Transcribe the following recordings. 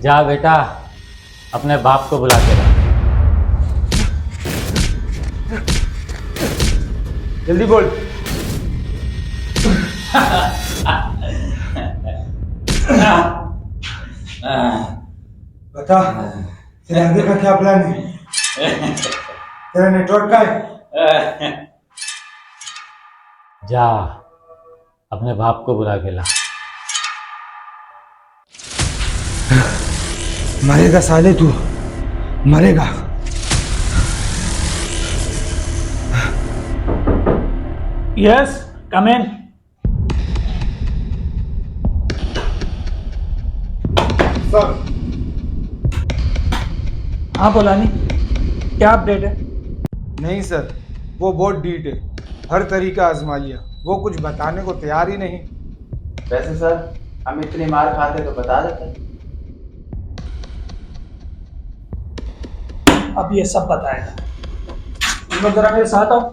जा बेटा, अपने बाप को बुला के ला। जल्दी बोल। बता, तेरे आगे का क्या प्लान है? तेरा नेटवर्क का है? जा, अपने बाप को बुला के ला। मरेगा साले तू, मरेगा। यस, कम इन। सर। हाँ बोलानी, क्या अपडेट है? नहीं सर, वो बहुत डीट है, हर तरीका आजमा लिया, वो कुछ बताने को तैयार ही नहीं। वैसे सर, हम इतनी मार खाते तो बता देते। अब ये सब बताएगा। तुम लोग जरा मेरे साथ आओ।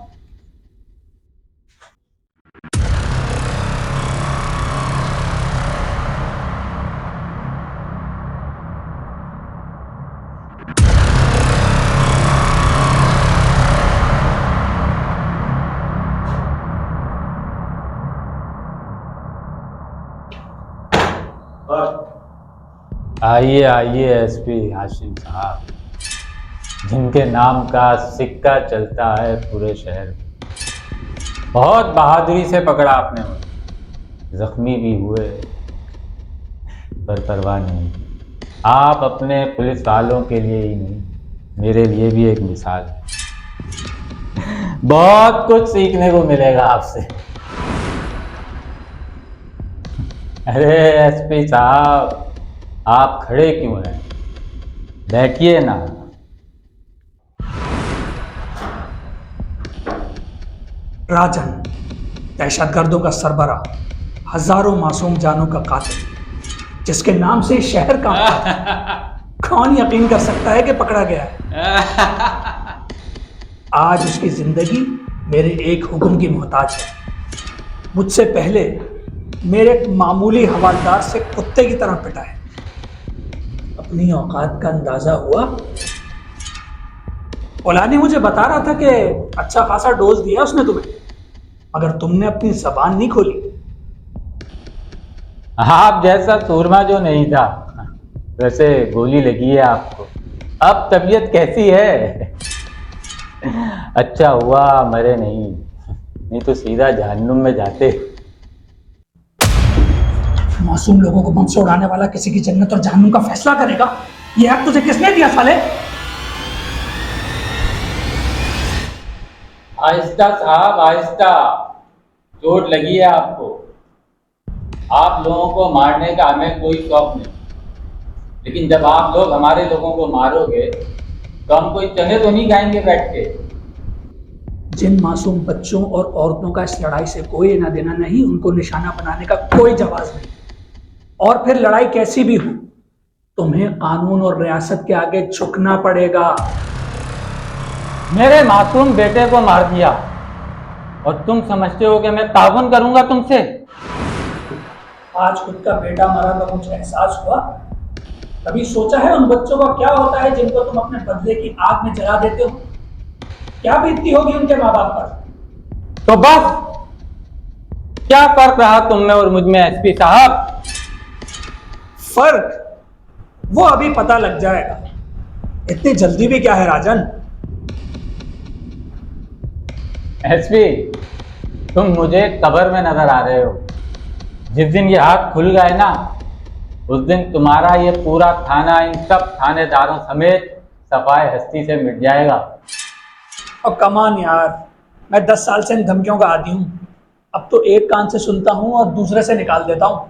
आइए आइए एसपी हाशिम साहब, जिनके नाम का सिक्का चलता है पूरे शहर में। बहुत बहादुरी से पकड़ा आपने मुझे, जख्मी भी हुए पर परवाह नहीं। आप अपने पुलिस वालों के लिए ही नहीं, मेरे लिए भी एक मिसाल है। बहुत कुछ सीखने को मिलेगा आपसे। अरे एसपी साहब, आप खड़े क्यों हैं? बैठिए ना। राजन, दहशतगर्दों का सरबराह, हजारों मासूम जानों का कातिल, जिसके नाम से शहर का कौन यकीन कर सकता है कि पकड़ा गया है? आज उसकी जिंदगी मेरे एक हुक्म की मोहताज है। मुझसे पहले मेरे एक मामूली हवालदार से कुत्ते की तरह पिटा है। अपनी औकात का अंदाजा हुआ? ओलानी मुझे बता रहा था कि अच्छा खासा डोज दिया उसने तुम्हें, मगर तुमने अपनी जबान नहीं खोली। आप जैसा सूरमा जो नहीं था, वैसे गोली लगी है आपको। अब तबीयत कैसी है? अच्छा हुआ मरे नहीं तो सीधा जहन्नुम में जाते। मासूम लोगों को बम से उड़ाने वाला किसी की जन्नत और जहन्नुम का फैसला करेगा? ये हक तुझे किसने दिया साले? आहिस्ता साहब आहिस्ता, चोट लगी है आपको। आप लोगों को मारने का हमें कोई शौक नहीं, लेकिन जब आप लोग हमारे लोगों को मारोगे तो हम कोई चने तो नहीं खाएंगे बैठ के। जिन मासूम बच्चों और औरतों का इस लड़ाई से कोई लेना देना नहीं, उनको निशाना बनाने का कोई जवाब नहीं। और फिर लड़ाई कैसी भी हो, तुम्हें कानून और रियासत के आगे झुकना पड़ेगा। मेरे मासूम बेटे को मार दिया और तुम समझते हो कि मैं ताउन करूंगा तुमसे? आज खुद का बेटा मरा तो कुछ एहसास हुआ? कभी सोचा है उन बच्चों का क्या होता है जिनको तुम अपने बदले की आग में जला देते हो? क्या बीतती होगी उनके माँ बाप पर? तो बस, क्या फर्क रहा तुम में और मुझ में एसपी साहब? फर्क वो अभी पता लग जाएगा। इतनी जल्दी भी क्या है राजन? एसपी, तुम मुझे कब्र में नजर आ रहे हो। जिस दिन ये हाथ खुल गए ना, उस दिन तुम्हारा ये पूरा थाना इन सब थानेदारों समेत सफाई हस्ती से मिट जाएगा। और कमान यार, मैं 10 साल से इन धमकियों का आदी हूं। अब तो एक कान से सुनता हूं और दूसरे से निकाल देता हूं।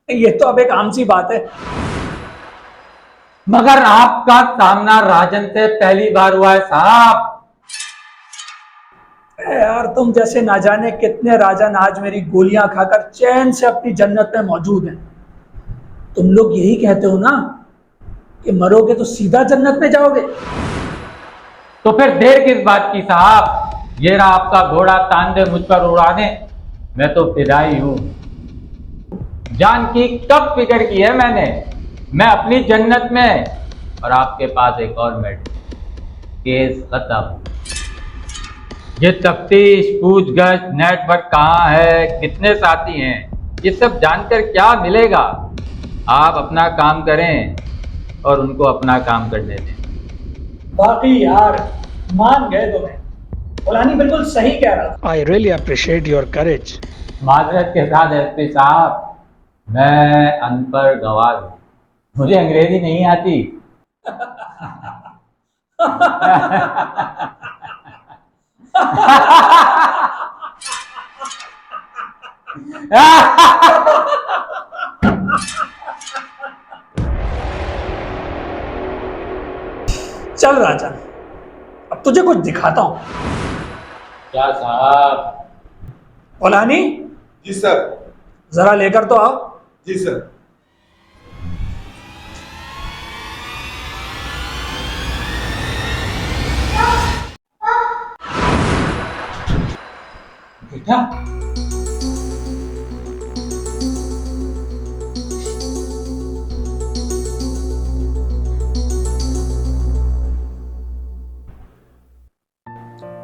ये तो अब एक आम सी बात है। मगर आपका सामना राजन से पहली बार हुआ है साहब। यार, तुम जैसे ना जाने कितने राजन आज मेरी गोलियां खाकर चैन से अपनी जन्नत में मौजूद हैं। तुम लोग यही कहते हो ना कि मरोगे तो सीधा जन्नत में जाओगे। तो फिर देर किस बात की साहब? ये रहा आपका घोड़ा, तान दे मुझ पर उड़ाने। मैं तो फिदाई हूं। जान की कब फिक्र की है मैंने? मैं अपनी जन्नत में और आपके पास एक और मेडल। केस खत्म। ये तफ्तीश, पूछगछ, नेटवर्क कहाँ है, कितने साथी हैं, ये सब जानकर क्या मिलेगा? आप अपना काम करें और उनको अपना काम करने दें। बाकी यार मान गए तुम्हें, फलानी बिल्कुल सही कह रहा था। I really appreciate your courage. माजरत के साथ एसपी साहब, मैं अनपढ़ गवार हूँ, मुझे अंग्रेजी नहीं आती। चल राजन, अब तुझे कुछ दिखाता हूं। क्या साहब? फलानी जी सर। जरा लेकर तो आओ। जी सर। बेटा,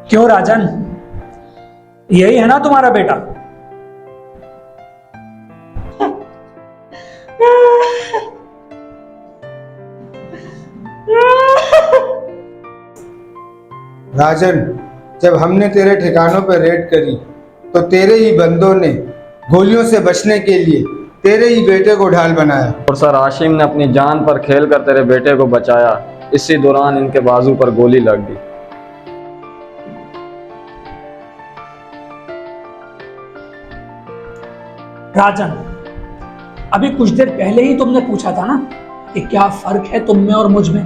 क्यों राजन, यही है ना तुम्हारा बेटा? राजन, जब हमने तेरे ठिकानों पर रेड करी तो तेरे ही बंदों ने गोलियों से बचने के लिए तेरे ही बेटे को ढाल बनाया। और सर आशिम ने अपनी जान पर खेलकर तेरे बेटे को बचाया। इसी दौरान इनके बाजू पर गोली लग गई। राजन, अभी कुछ देर पहले ही तुमने पूछा था ना कि क्या फर्क है तुम में और मुझ में,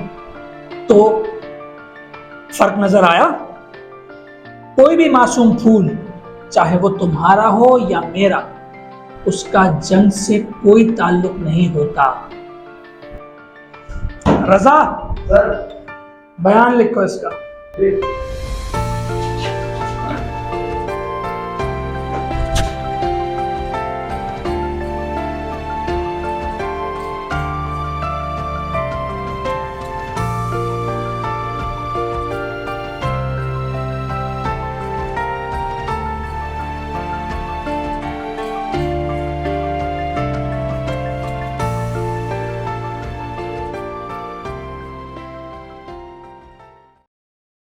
तो फर्क नजर आया? कोई भी मासूम फूल, चाहे वो तुम्हारा हो या मेरा, उसका जंग से कोई ताल्लुक नहीं होता। रजा, सर। बयान लिखो इसका।